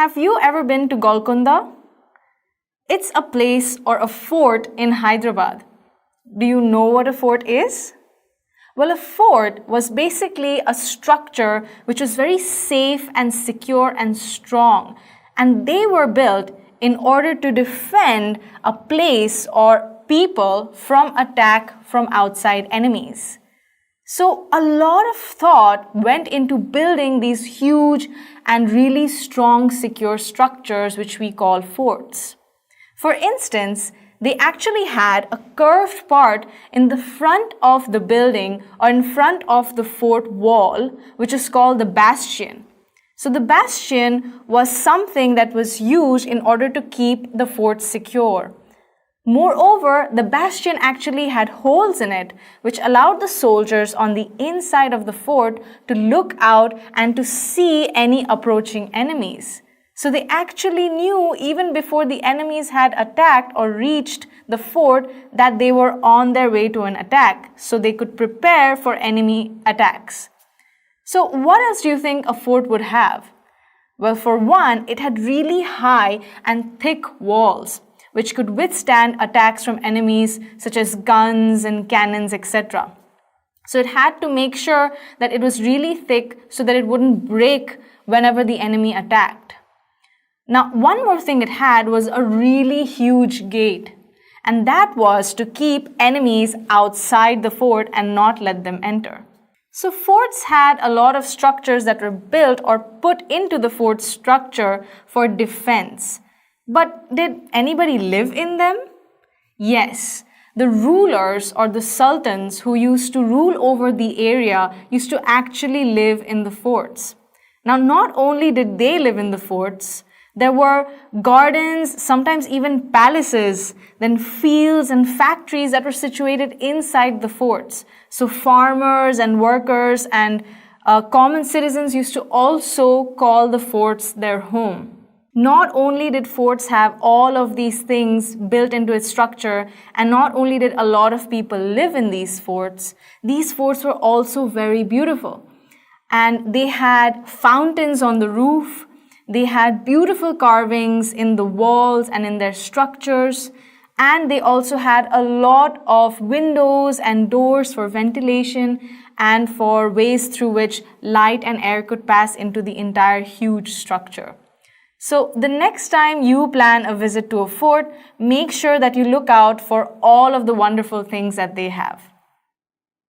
Have you ever been to Golconda? It's a place or a fort in Hyderabad. Do you know what a fort is? Well, a fort was basically a structure which was very safe and secure and strong, and they were built in order to defend a place or people from attack from outside enemies. So a lot of thought went into building these huge and really strong secure structures which we call forts. For instance, they actually had a curved part in the front of the building or in front of the fort wall, which is called the bastion. So the bastion was something that was used in order to keep the fort secure. Moreover, the bastion actually had holes in it, which allowed the soldiers on the inside of the fort to look out and to see any approaching enemies. So they actually knew even before the enemies had attacked or reached the fort that they were on their way to an attack, so they could prepare for enemy attacks. So what else do you think a fort would have? Well, for one, it had really high and thick walls, which could withstand attacks from enemies such as guns and cannons, etc. So it had to make sure that it was really thick so that it wouldn't break whenever the enemy attacked. Now, one more thing it had was a really huge gate, and that was to keep enemies outside the fort and not let them enter. So forts had a lot of structures that were built or put into the fort structure for defense. But did anybody live in them? Yes. The rulers or the sultans who used to rule over the area used to actually live in the forts. Now, not only did they live in the forts, there were gardens, sometimes even palaces, then fields and factories that were situated inside the forts. So farmers and workers and common citizens used to also call the forts their home. Not only did forts have all of these things built into its structure, and not only did a lot of people live in these forts were also very beautiful. And they had fountains on the roof. They had beautiful carvings in the walls and in their structures, and they also had a lot of windows and doors for ventilation and for ways through which light and air could pass into the entire huge structure. So the next time you plan a visit to a fort, make sure that you look out for all of the wonderful things that they have.